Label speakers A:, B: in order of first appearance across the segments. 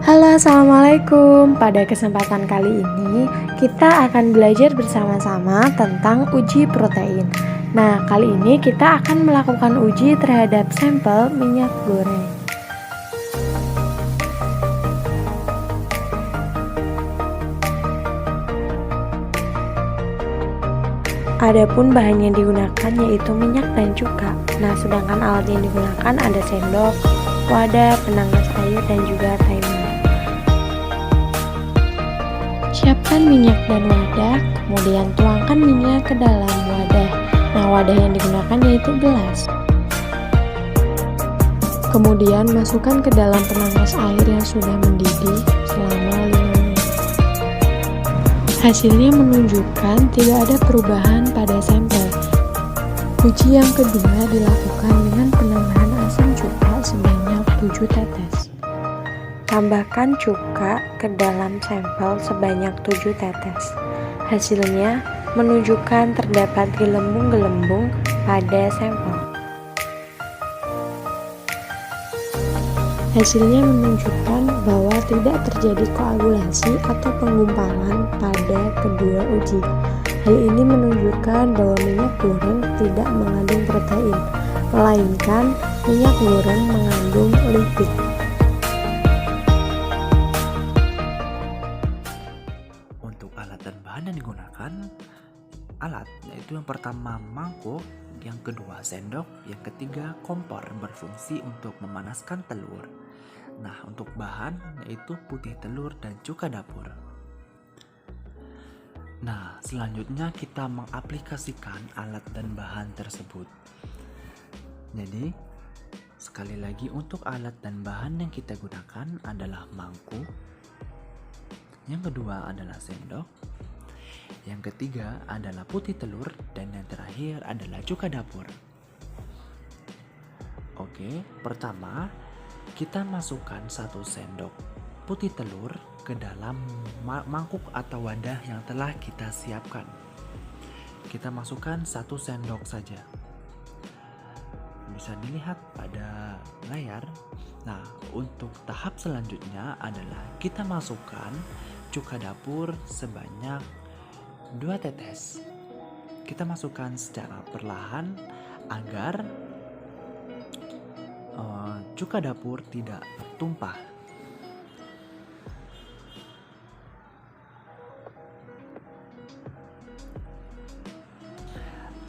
A: Halo, assalamualaikum. Pada kesempatan kali ini, kita akan belajar bersama-sama tentang uji protein. Nah, kali ini kita akan melakukan uji terhadap sampel minyak goreng. Adapun bahan yang digunakan yaitu minyak dan cuka. Nah, sedangkan alat yang digunakan ada sendok, wadah, penanggas air, dan juga timer. Siapkan minyak dan wadah, kemudian tuangkan minyak ke dalam wadah. Nah, wadah yang digunakan yaitu gelas. Kemudian masukkan ke dalam penangkas air yang sudah mendidih selama 5 menit. Hasilnya menunjukkan tidak ada perubahan pada sampel. Uji yang kedua dilakukan dengan penambahan asam cuka sebanyak 7 tetes. Tambahkan cuka ke dalam sampel sebanyak 7 tetes. Hasilnya menunjukkan terdapat gelembung-gelembung pada sampel. Hasilnya menunjukkan bahwa tidak terjadi koagulasi atau penggumpalan pada kedua uji. Hal ini menunjukkan bahwa minyak goreng tidak mengandung protein, melainkan minyak goreng mengandung lipid.
B: Untuk alat dan bahan yang digunakan, alat yaitu yang pertama mangkuk, yang kedua sendok, yang ketiga kompor berfungsi untuk memanaskan telur. Nah, untuk bahan yaitu putih telur dan cuka dapur. Nah, selanjutnya kita mengaplikasikan alat dan bahan tersebut. Jadi, sekali lagi untuk alat dan bahan yang kita gunakan adalah mangkuk, yang kedua adalah sendok, yang ketiga adalah putih telur, dan yang terakhir adalah cuka dapur. Oke, pertama kita masukkan 1 sendok putih telur ke dalam mangkuk atau wadah yang telah kita siapkan. Kita masukkan 1 sendok saja. Bisa dilihat pada layar. Nah, untuk tahap selanjutnya adalah kita masukkan cuka dapur sebanyak 2 tetes. Kita masukkan secara perlahan agar cuka dapur tidak tumpah.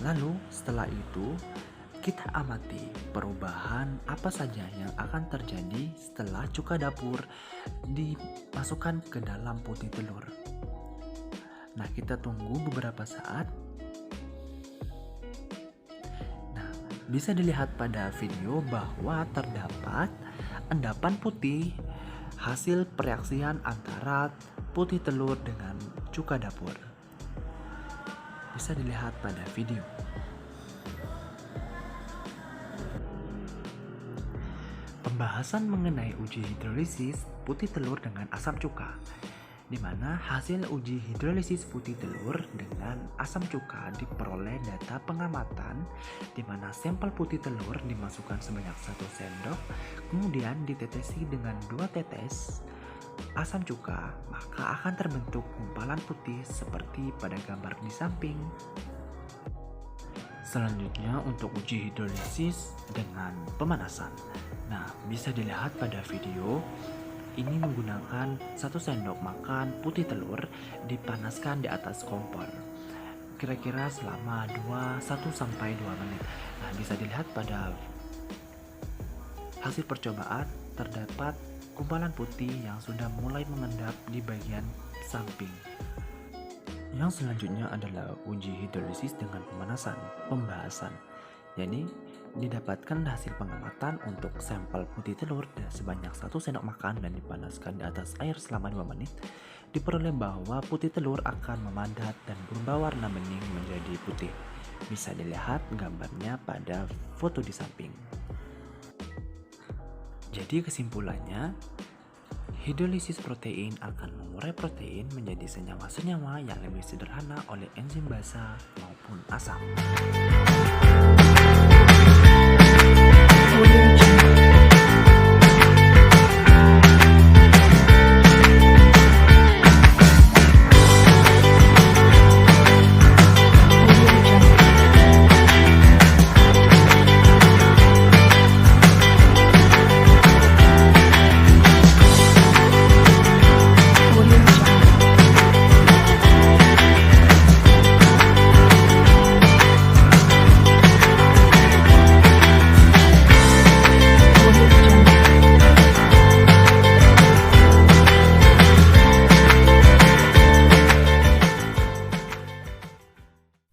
B: Lalu setelah itu kita amati perubahan apa saja yang akan terjadi setelah cuka dapur dimasukkan ke dalam putih telur. Nah, kita tunggu beberapa saat. Nah, bisa dilihat pada video bahwa terdapat endapan putih hasil pereaksian antara putih telur dengan cuka dapur. Bisa dilihat pada video. Pembahasan mengenai uji hidrolisis putih telur dengan asam cuka, di mana hasil uji hidrolisis putih telur dengan asam cuka diperoleh data pengamatan, di mana sampel putih telur dimasukkan sebanyak 1 sendok, kemudian ditetesi dengan 2 tetes asam cuka, maka akan terbentuk gumpalan putih seperti pada gambar di samping. Selanjutnya untuk uji hidrolisis dengan pemanasan. Nah, bisa dilihat pada video. Ini menggunakan 1 sendok makan putih telur dipanaskan di atas kompor kira-kira selama 1-2 menit. Nah, bisa dilihat pada hasil percobaan terdapat gumpalan putih yang sudah mulai mengendap di bagian samping. Yang selanjutnya adalah uji hidrolisis dengan pemanasan, pembahasan. Jadi, didapatkan hasil pengamatan untuk sampel putih telur sebanyak 1 sendok makan dan dipanaskan di atas air selama 2 menit. Diperoleh bahwa putih telur akan memadat dan berubah warna bening menjadi putih. Bisa dilihat gambarnya pada foto di samping. Jadi kesimpulannya, hidrolisis protein akan mengurai protein menjadi senyawa-senyawa yang lebih sederhana oleh enzim basa maupun asam.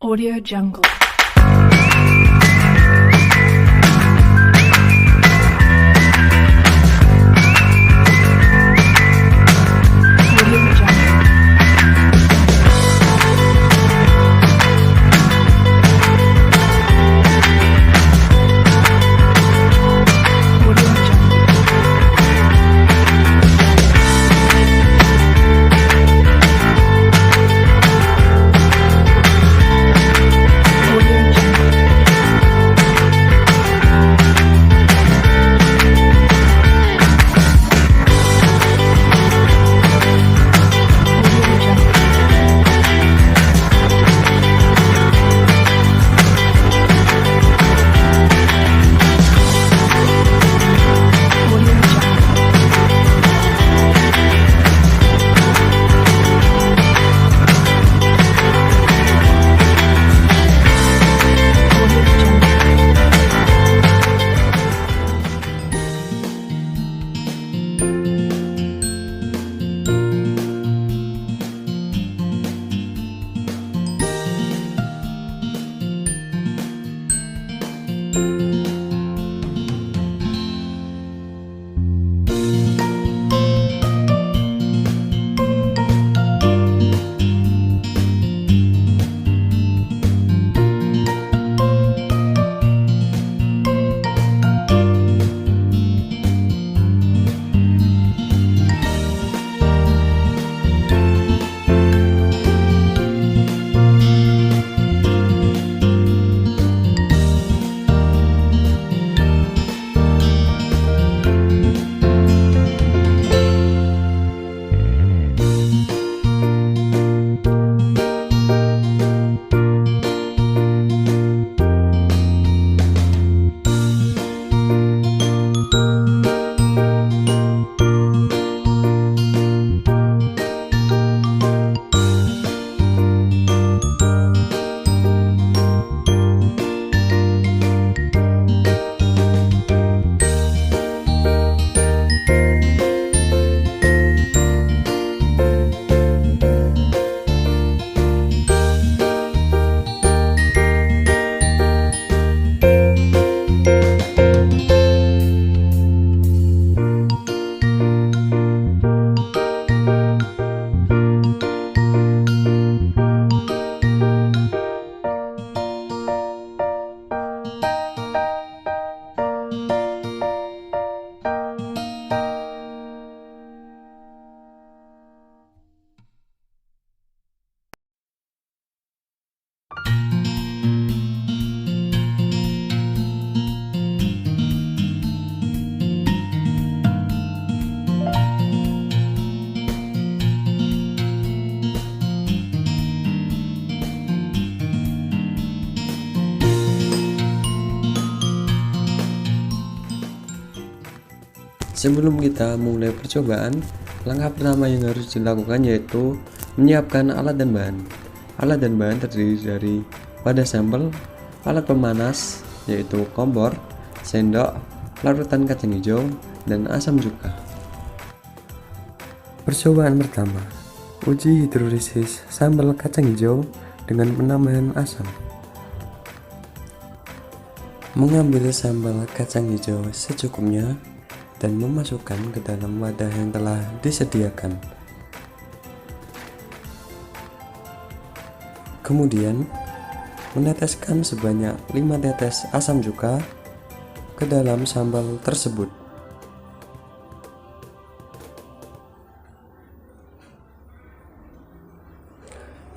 C: Audio Jungle. Audio Jungle. Audio Jungle. Audio Jungle. Audio Jungle. Audio Jungle. Audio Jungle.
D: Sebelum kita mulai percobaan, langkah pertama yang harus dilakukan yaitu menyiapkan alat dan bahan. Alat dan bahan terdiri dari wadah sampel, alat pemanas yaitu kompor, sendok, larutan kacang hijau, dan asam cuka. Percobaan pertama, uji hidrolisis sambal kacang hijau dengan penambahan asam. Mengambil sambal kacang hijau secukupnya dan memasukkan ke dalam wadah yang telah disediakan. Kemudian, meneteskan sebanyak 5 tetes asam cuka ke dalam sambal tersebut.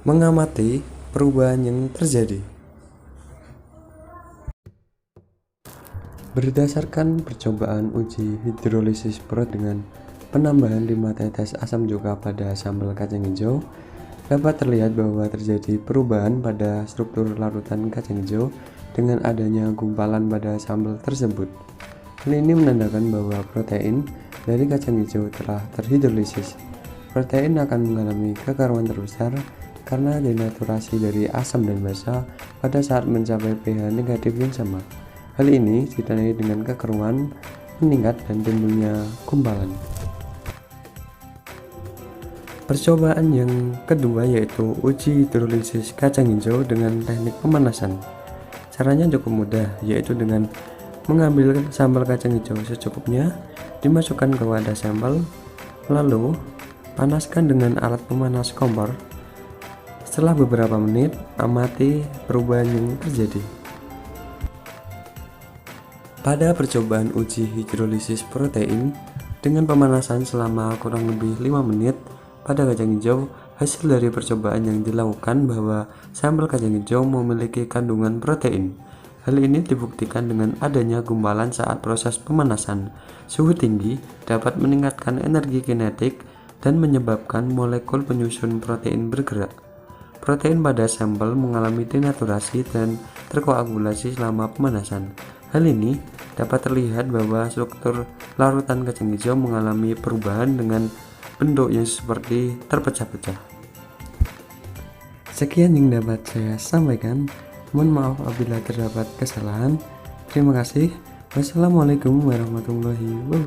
D: Mengamati perubahan yang terjadi. Berdasarkan percobaan uji hidrolisis perut dengan penambahan 5 tetes asam cuka pada sambal kacang hijau, dapat terlihat bahwa terjadi perubahan pada struktur larutan kacang hijau dengan adanya gumpalan pada sambal tersebut. Hal ini menandakan bahwa protein dari kacang hijau telah terhidrolisis. Protein akan mengalami kekaruan terbesar karena denaturasi dari asam dan basa pada saat mencapai pH negatif yang sama. Hal ini ditandai dengan kekeruan meningkat dan timbulnya gumpalan. Percobaan yang kedua yaitu uji hidrolisis kacang hijau dengan teknik pemanasan. Caranya cukup mudah, yaitu dengan mengambil sampel kacang hijau secukupnya, dimasukkan ke wadah sampel, lalu panaskan dengan alat pemanas kompor. Setelah beberapa menit, amati perubahan yang terjadi. Pada percobaan uji hidrolisis protein dengan pemanasan selama kurang lebih 5 menit pada kacang hijau, hasil dari percobaan yang dilakukan bahwa sampel kacang hijau memiliki kandungan protein. Hal ini dibuktikan dengan adanya gumpalan saat proses pemanasan. Suhu tinggi dapat meningkatkan energi kinetik dan menyebabkan molekul penyusun protein bergerak. Protein pada sampel mengalami denaturasi dan terkoagulasi selama pemanasan. Hal ini dapat terlihat bahwa struktur larutan kacang hijau mengalami perubahan dengan bentuk yang seperti terpecah-pecah. Sekian yang dapat saya sampaikan. Mohon maaf apabila terdapat kesalahan. Terima kasih. Wassalamualaikum warahmatullahi wabarakatuh.